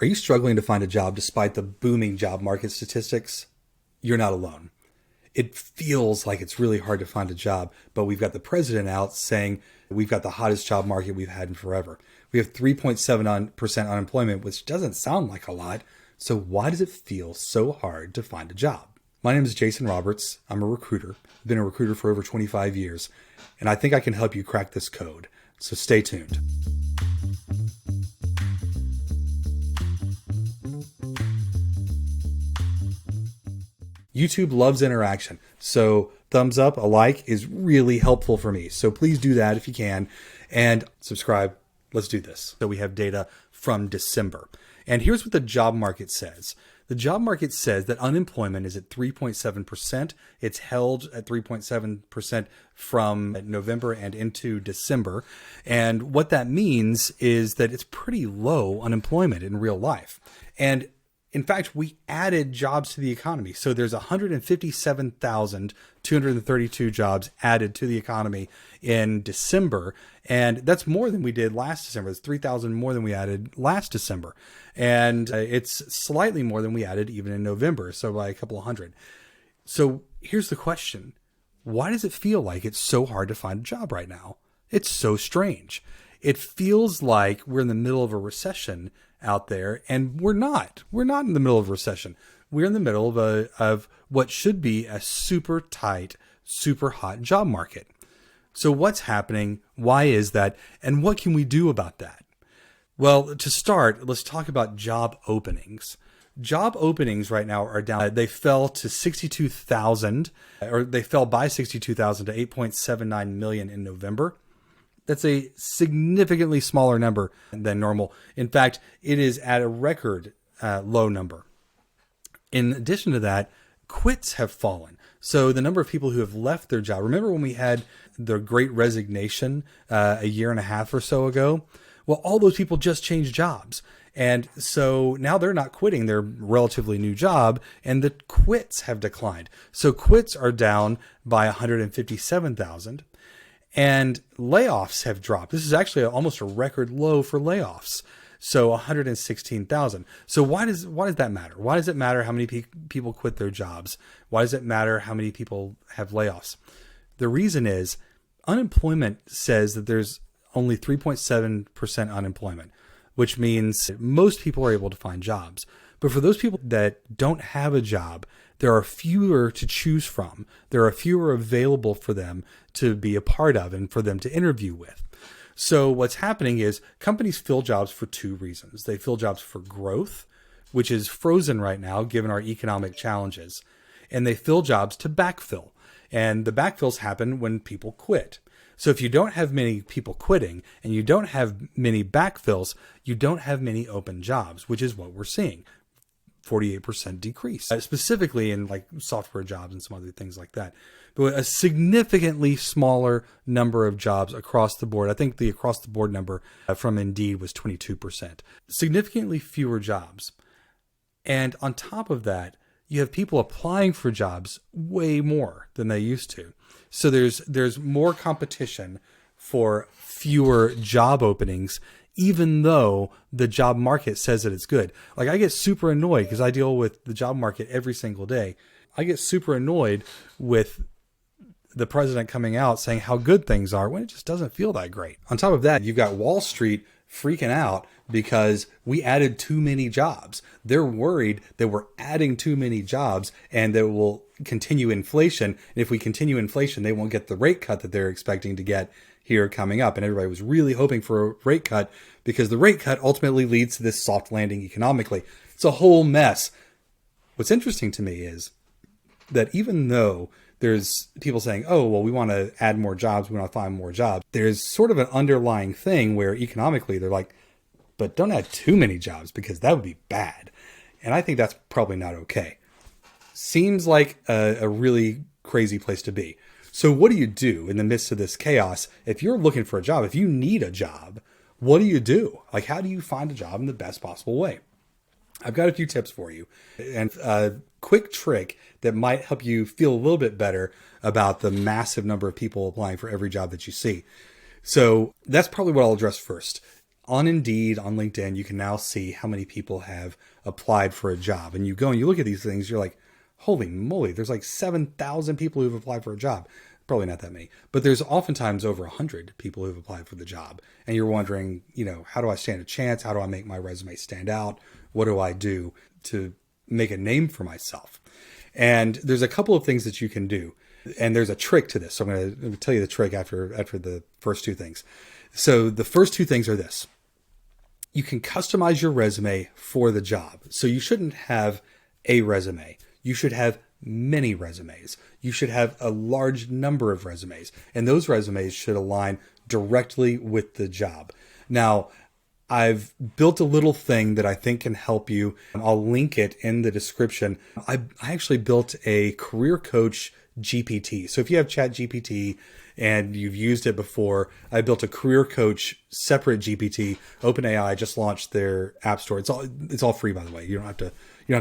Are you struggling to find a job despite the booming job market statistics? You're not alone. It feels like it's really hard to find a job, but we've got the president out saying we've got the hottest job market we've had in forever. We have 3.7% unemployment, which doesn't sound like a lot. So why does it feel so hard to find a job? My name is Jason Roberts. I'm a recruiter. I've been a recruiter for over 25 years, and I think I can help you crack this code. So stay tuned. YouTube loves interaction. So thumbs up, a like is really helpful for me. So please do that if you can, and subscribe. Let's do this. So we have data from December. And here's what the job market says. The job market says that unemployment is at 3.7%. It's held at 3.7% from November and into December. And what that means is that it's pretty low unemployment in real life. And in fact, we added jobs to the economy. So there's 157,232 jobs added to the economy in December. And that's more than we did last December. It's 3,000 more than we added last December. And it's slightly more than we added even in November. So by a couple of hundred. So here's the question. Why does it feel like it's so hard to find a job right now? It's so strange. It feels like we're in the middle of a recession out there, and we're not. We're not in the middle of a recession. We're in the middle of what should be a super tight, super hot job market. So what's happening? Why is that? And what can we do about that? Well, to start, let's talk about job openings. Job openings right now are down. They fell to 62,000, or they fell by 62,000 to 8.79 million in November. That's a significantly smaller number than normal. In fact, it is at a record low number. In addition to that, quits have fallen. So the number of people who have left their job. Remember when we had the Great Resignation a year and a half or so ago? Well, all those people just changed jobs. And so now they're not quitting their relatively new job, and the quits have declined. So quits are down by 157,000. And layoffs have dropped. This is actually almost a record low for layoffs. So 116,000. So why does that matter? Why does it matter how many people quit their jobs? Why does it matter how many people have layoffs? The reason is unemployment says that there's only 3.7% unemployment, which means most people are able to find jobs. But for those people that don't have a job, there are fewer to choose from. There are fewer available for them to be a part of and for them to interview with. So what's happening is companies fill jobs for two reasons. They fill jobs for growth, which is frozen right now given our economic challenges. And they fill jobs to backfill. And the backfills happen when people quit. So if you don't have many people quitting and you don't have many backfills, you don't have many open jobs, which is what we're seeing. 48% decrease, specifically in like software jobs and some other things like that. But a significantly smaller number of jobs across the board. I think the across the board number from Indeed was 22%. Significantly fewer jobs. And on top of that, you have people applying for jobs way more than they used to. So there's more competition for fewer job openings, even though the job market says that it's good. Like I get super annoyed because I deal with the job market every single day. I get super annoyed with the president coming out saying how good things are when it just doesn't feel that great. On top of that, you've got Wall Street freaking out because we added too many jobs. They're worried that we're adding too many jobs and that it will continue inflation. And if we continue inflation, they won't get the rate cut that they're expecting to get here coming up. And everybody was really hoping for a rate cut because the rate cut ultimately leads to this soft landing economically. It's a whole mess. What's interesting to me is that even though there's people saying, oh, well, we want to add more jobs, we want to find more jobs, there's sort of an underlying thing where economically they're like, but don't add too many jobs because that would be bad. And I think that's probably not okay. Seems like a really crazy place to be. So what do you do in the midst of this chaos? If you're looking for a job, if you need a job, what do you do? Like, how do you find a job in the best possible way? I've got a few tips for you and a quick trick that might help you feel a little bit better about the massive number of people applying for every job that you see. So that's probably what I'll address first. On Indeed, on LinkedIn, you can now see how many people have applied for a job. And you go and you look at these things, you're like, holy moly, there's like 7,000 people who've applied for a job. Probably not that many, but there's oftentimes over 100 people who've applied for the job. And you're wondering, how do I stand a chance? How do I make my resume stand out? What do I do to make a name for myself? And there's a couple of things that you can do. And there's a trick to this. So I'm going to tell you the trick after the first two things. So the first two things are this. You can customize your resume for the job. So you shouldn't have a resume. You should have many resumes. You should have a large number of resumes. And those resumes should align directly with the job. Now, I've built a little thing that I think can help you. I'll link it in the description. I actually built a career coach GPT. So if you have Chat GPT and you've used it before, I built a career coach separate GPT. OpenAI just launched their app store. It's all free, by the way. You don't have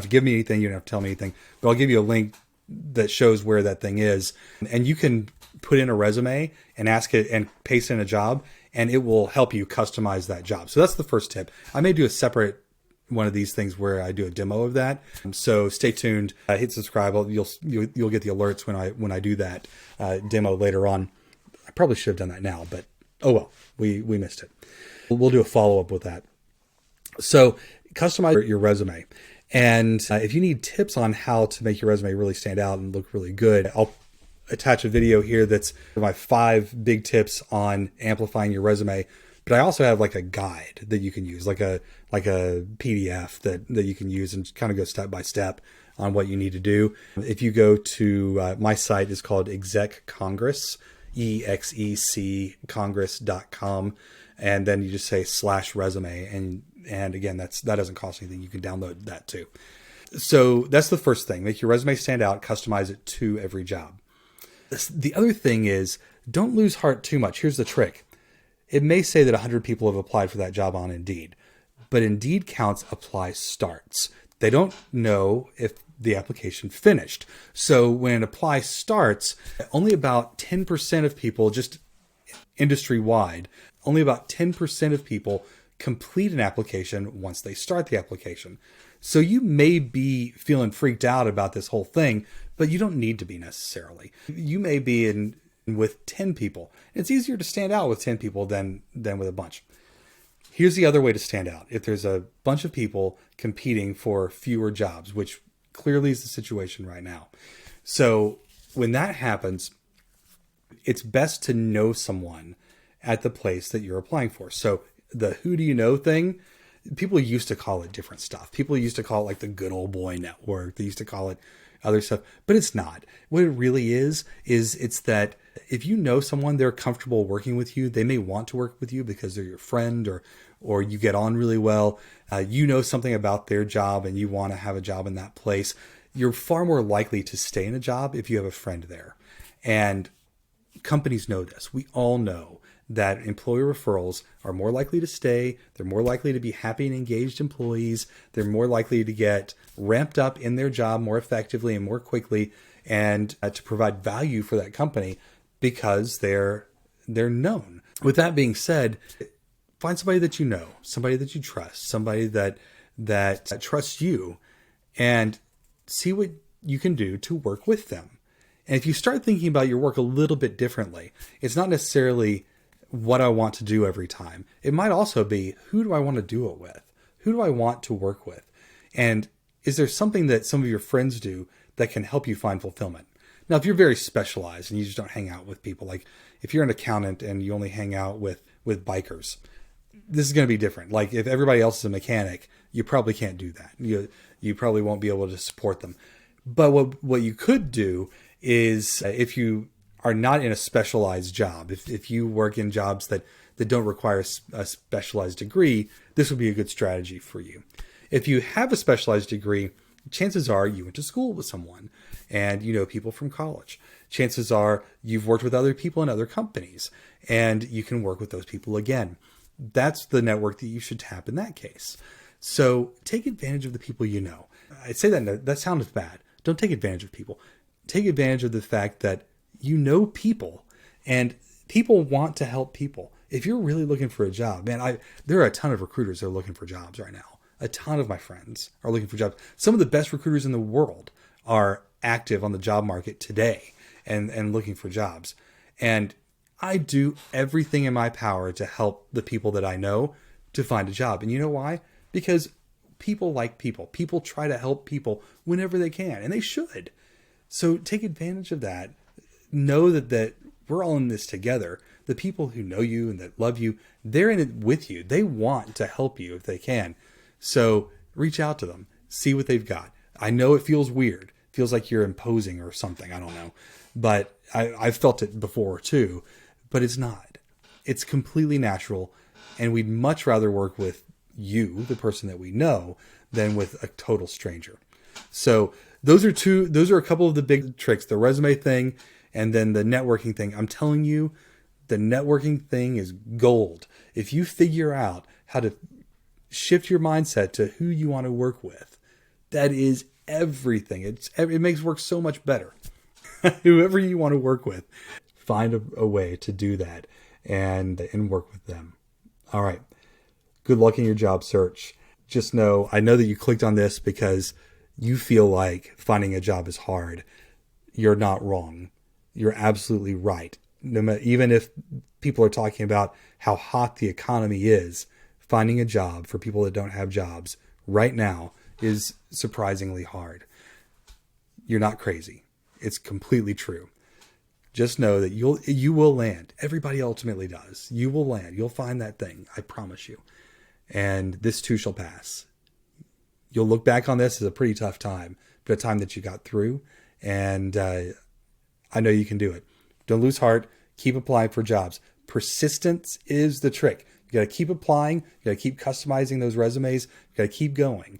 to give me anything. You don't have to tell me anything, but I'll give you a link that shows where that thing is. And you can put in a resume and ask it and paste in a job, and it will help you customize that job. So that's the first tip. I may do a separate one of these things where I do a demo of that. So stay tuned, hit subscribe. You'll get the alerts when I do that demo later on. I probably should have done that now, but oh well, we missed it. We'll do a follow-up with that. So customize your resume. And if you need tips on how to make your resume really stand out and look really good, I'll attach a video here that's my 5 big tips on amplifying your resume. But I also have like a guide that you can use, like a PDF that you can use and kind of go step by step on what you need to do. If you go to my site, is called Exec Congress, EXEC Congress.com, and then you just say /resume, and again, that doesn't cost anything. You can download that too. So that's the first thing. Make your resume stand out, customize it to every job. The other thing is, don't lose heart too much. Here's the trick. It may say that 100 people have applied for that job on Indeed, but Indeed counts apply starts. They don't know if the application finished. So when apply starts, only about 10% of people, just industry-wide, only about 10% of people complete an application once they start the application. So you may be feeling freaked out about this whole thing, but you don't need to be necessarily. You may be in with 10 people. It's easier to stand out with 10 people than with a bunch. Here's the other way to stand out. If there's a bunch of people competing for fewer jobs, which clearly is the situation right now. So when that happens, it's best to know someone at the place that you're applying for. So the who do you know thing, people used to call it different stuff. People used to call it like the good old boy network. They used to call it other stuff, but it's not. What it really is it's that if you know someone, they're comfortable working with you. They may want to work with you because they're your friend or you get on really well. You know something about their job and you want to have a job in that place. You're far more likely to stay in a job if you have a friend there. And companies know this. We all know that employer referrals are more likely to stay. They're more likely to be happy and engaged employees. They're more likely to get ramped up in their job more effectively and more quickly, and to provide value for that company because they're known. With that being said, find somebody that you know, somebody that you trust, somebody that trusts you, and see what you can do to work with them. And if you start thinking about your work a little bit differently, it's not necessarily what I want to do every time. It might also be, who do I want to do it with? Who do I want to work with? And is there something that some of your friends do that can help you find fulfillment? Now, if you're very specialized and you just don't hang out with people, like if you're an accountant and you only hang out with bikers, this is going to be different. Like if everybody else is a mechanic, you probably can't do that. You probably won't be able to support them. But what you could do is if you are not in a specialized job, if you work in jobs that don't require a specialized degree, this would be a good strategy for you. If you have a specialized degree, chances are you went to school with someone and you know people from college. Chances are you've worked with other people in other companies and you can work with those people again. That's the network that you should tap in that case. So take advantage of the people you know. I say that sounds bad. Don't take advantage of people. Take advantage of the fact that you know people and people want to help people. if you're really looking for a job, man, there are a ton of recruiters that are looking for jobs right now. A ton of my friends are looking for jobs. Some of the best recruiters in the world are active on the job market today and looking for jobs. And I do everything in my power to help the people that I know to find a job. And you know why? Because people like people. People try to help people whenever they can, and they should. So take advantage of that. Know that we're all in this together. The people who know you and that love you, they're in it with you. They want to help you if they can. So reach out to them. See what they've got. I know it feels weird. It feels like you're imposing or something. I don't know. But I've felt it before too. But it's not. It's completely natural. And we'd much rather work with you, the person that we know, than with a total stranger. So those are a couple of the big tricks, the resume thing and then the networking thing. I'm telling you, the networking thing is gold. If you figure out how to shift your mindset to who you want to work with, that is everything. It makes work so much better. Whoever you want to work with, find a way to do that and work with them. All right. Good luck in your job search. Just know, I know that you clicked on this because you feel like finding a job is hard. You're not wrong. You're absolutely right. No matter, even if people are talking about how hot the economy is, finding a job for people that don't have jobs right now is surprisingly hard. You're not crazy. It's completely true. Just know that you will land. Everybody ultimately does. You will land. You'll find that thing. I promise you. And this too shall pass. You'll look back on this as a pretty tough time, but a time that you got through. And I know you can do it. Don't lose heart. Keep applying for jobs. Persistence is the trick. You got to keep applying. You got to keep customizing those resumes. You got to keep going.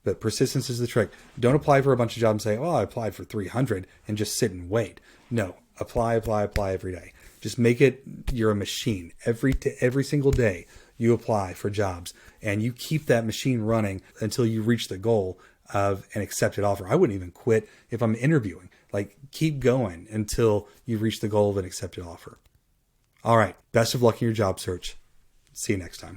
But persistence is the trick. Don't apply for a bunch of jobs and say, oh, I applied for 300 and just sit and wait. No, apply every day. Just make it, you're a machine. Every single day you apply for jobs and you keep that machine running until you reach the goal of an accepted offer. I wouldn't even quit if I'm interviewing. Like, keep going until you reach the goal of an accepted offer. All right. Best of luck in your job search. See you next time.